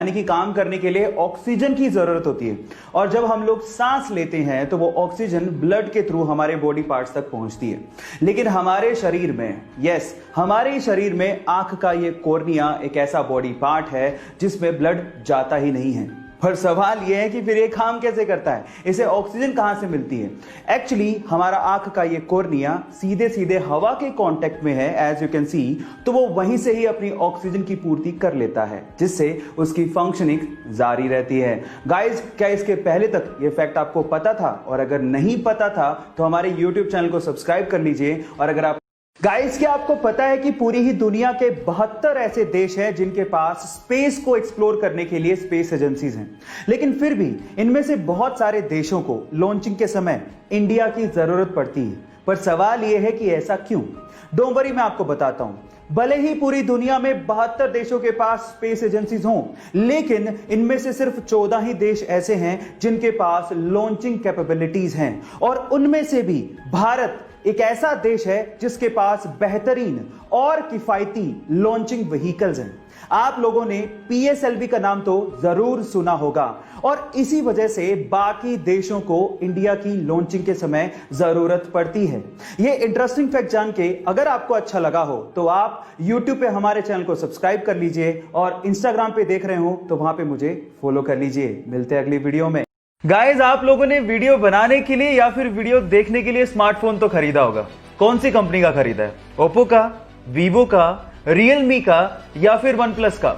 यानी कि काम करने के लिए ऑक्सीजन की जरूरत होती है। और जब हम लोग सांस लेते हैं तो वो ऑक्सीजन ब्लड के थ्रू हमारे बॉडी पार्ट्स तक पहुंचती है। लेकिन हमारे शरीर में, हमारे शरीर में आंख का ये कॉर्निया एक ऐसा बॉडी पार्ट है जिसमें ब्लड जाता ही नहीं है। पर सवाल यह है कि फिर ये काम कैसे करता है, इसे ऑक्सीजन कहां से मिलती है। एक्चुअली हमारा आंख का ये कॉर्निया सीधे सीधे हवा के कांटेक्ट में है, एज यू कैन सी, तो वो वहीं से ही अपनी ऑक्सीजन की पूर्ति कर लेता है, जिससे उसकी फंक्शनिंग जारी रहती है। गाइस, क्या इसके पहले तक ये फैक्ट आपको पता था? और अगर नहीं पता था तो हमारे यूट्यूब चैनल को सब्सक्राइब कर लीजिए। और अगर आप गाइस, क्या आपको पता है कि पूरी ही दुनिया के 72 ऐसे देश हैं जिनके पास स्पेस को एक्सप्लोर करने के लिए स्पेस एजेंसीज हैं, लेकिन फिर भी इनमें से बहुत सारे देशों को लॉन्चिंग के समय इंडिया की जरूरत पड़ती है। पर सवाल यह है कि ऐसा क्यों? डोंट वरी, मैं आपको बताता हूं। भले ही पूरी दुनिया में 72 देशों के पास स्पेस एजेंसीज हों, लेकिन इनमें से सिर्फ 14 ही देश ऐसे हैं जिनके पास लॉन्चिंग कैपेबिलिटीज हैं। और उनमें से भी भारत एक ऐसा देश है जिसके पास बेहतरीन और किफायती लॉन्चिंग व्हीकल्स हैं। आप लोगों ने पीएसएलवी का नाम तो जरूर सुना होगा, और इसी वजह से बाकी देशों को इंडिया की लॉन्चिंग के समय जरूरत पड़ती है। यह इंटरेस्टिंग फैक्ट जान के अगर आपको अच्छा लगा हो तो आप YouTube पे हमारे चैनल को सब्सक्राइब कर लीजिए, और Instagram पे देख रहे हो तो वहां पे मुझे फॉलो कर लीजिए। मिलते हैं अगली वीडियो में। गाइस, आप लोगों ने वीडियो बनाने के लिए या फिर वीडियो देखने के लिए स्मार्टफोन तो खरीदा होगा। कौन सी कंपनी का खरीदा है? ओप्पो का, वीवो का, रियलमी का या फिर वन प्लस का?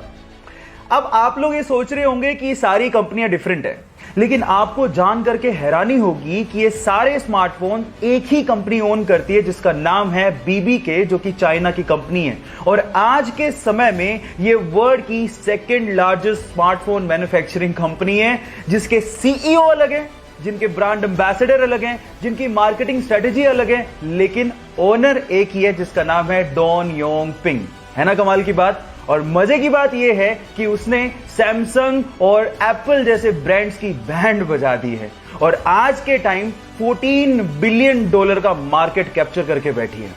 अब आप लोग ये सोच रहे होंगे कि सारी कंपनियां डिफरेंट है, लेकिन आपको जान करके हैरानी होगी कि ये सारे स्मार्टफोन एक ही कंपनी ओन करती है, जिसका नाम है BBK, जो कि चाइना की कंपनी है। और आज के समय में ये वर्ल्ड की second largest smartphone manufacturing company है, जिसके CEO अलग है, जिनके ब्रांड एम्बेसडर अलग हैं, जिनकी मार्केटिंग स्ट्रेटेजी अलग है, लेकिन ओनर एक ही है, जिसका नाम है डॉन योंग पिंग। है ना कमाल की बात? और मजे की बात यह है कि उसने सैमसंग और एप्पल जैसे ब्रांड्स की बैंड बजा दी है, और आज के टाइम $14 बिलियन का मार्केट कैप्चर करके बैठी है।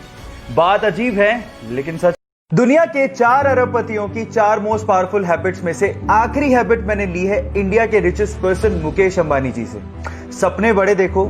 बात अजीब है लेकिन सच। दुनिया के 4 अरबपतियों की 4 मोस्ट पावरफुल हैबिट्स में से आखिरी हैबिट मैंने ली है इंडिया के रिचेस्ट पर्सन मुकेश अंबानी जी से। सपने बड़े देखो,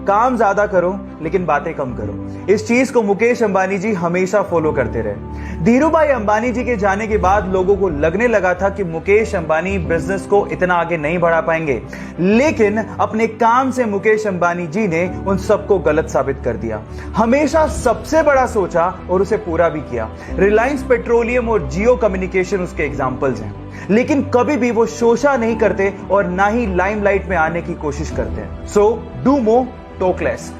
काम ज्यादा करो, लेकिन बातें कम करो। इस चीज को मुकेश अंबानी जी हमेशा फॉलो करते रहे। धीरूभाई अंबानी जी के जाने के बाद लोगों को लगने लगा था कि मुकेश अंबानी बिजनेस को इतना आगे नहीं बढ़ा पाएंगे, लेकिन अपने काम से मुकेश अंबानी जी ने उन सबको गलत साबित कर दिया। हमेशा सबसे बड़ा सोचा और उसे पूरा भी किया। रिलायंस पेट्रोलियम और जियो कम्युनिकेशन उसके एग्जाम्पल्स हैं, लेकिन कभी भी वो शोषा नहीं करते और ना ही लाइमलाइट में आने की कोशिश करते हैं। So do more, talk less.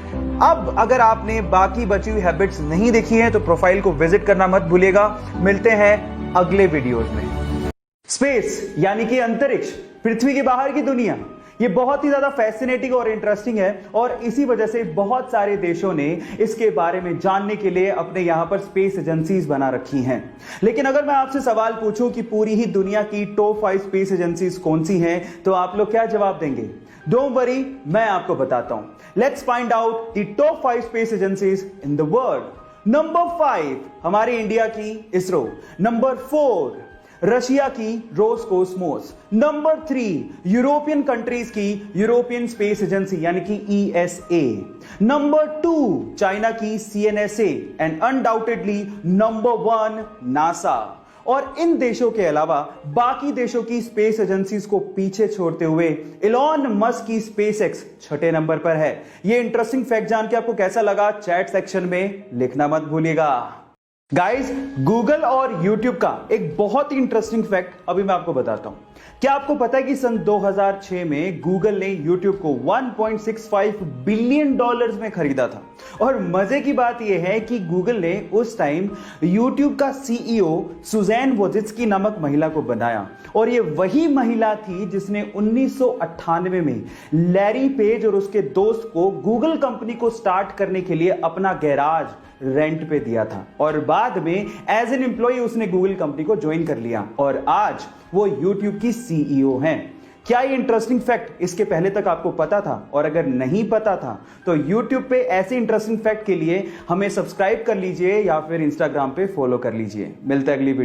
अब अगर आपने बाकी बची हुई हैबिट्स नहीं देखी हैं तो प्रोफाइल को विजिट करना मत भूलिएगा। मिलते हैं अगले वीडियोस में। स्पेस यानी कि अंतरिक्ष, पृथ्वी के बाहर की दुनिया, ये बहुत ही ज्यादा फैसिनेटिंग और इंटरेस्टिंग है, और इसी वजह से बहुत सारे देशों ने इसके बारे में जानने के लिए अपने यहां पर स्पेस एजेंसीज बना रखी हैं। लेकिन अगर मैं आपसे सवाल पूछूं कि पूरी ही दुनिया की टॉप 5 स्पेस एजेंसीज कौन सी हैं, तो आप लोग क्या जवाब देंगे? डोंट वरी, मैं आपको बताता हूं। Let's find out the top 5 space agencies in the world. Number 5 हमारी इंडिया की इसरो। नंबर 4 रशिया की रोसकोसमोस। नंबर 3 यूरोपियन कंट्रीज की यूरोपियन स्पेस एजेंसी यानी कि ESA। नंबर 2 चाइना की CNSA, and undoubtedly number 1 NASA. और इन देशों के अलावा बाकी देशों की स्पेस एजेंसीज को पीछे छोड़ते हुए इलॉन मस्क की SpaceX 6ठे नंबर पर है। यह इंटरेस्टिंग फैक्ट जान के आपको कैसा लगा, चैट सेक्शन में लिखना मत भूलिएगा। गाइस, गूगल और YouTube का एक बहुत ही इंटरेस्टिंग फैक्ट अभी मैं आपको बताता हूं। क्या आपको पता है कि सन 2006 में गूगल ने YouTube को $1.65 बिलियन में खरीदा था? और मजे की बात यह है कि गूगल ने उस टाइम YouTube का CEO सुजैन वोजित्स्की नामक महिला को बनाया, और ये वही महिला थी जिसने 1998 में लैरी पेज और उसके दोस्त को गूगल कंपनी को स्टार्ट करने के लिए अपना गैराज रेंट पे दिया था, और बाद में एज एन एम्प्लॉय उसने गूगल कंपनी को ज्वाइन कर लिया, और आज वो YouTube की CEO हैं। क्या ये इंटरेस्टिंग फैक्ट इसके पहले तक आपको पता था? और अगर नहीं पता था तो YouTube पे ऐसे इंटरेस्टिंग फैक्ट के लिए हमें सब्सक्राइब कर लीजिए या फिर Instagram पे फॉलो कर लीजिए। मिलते हैं अगली वीडियो।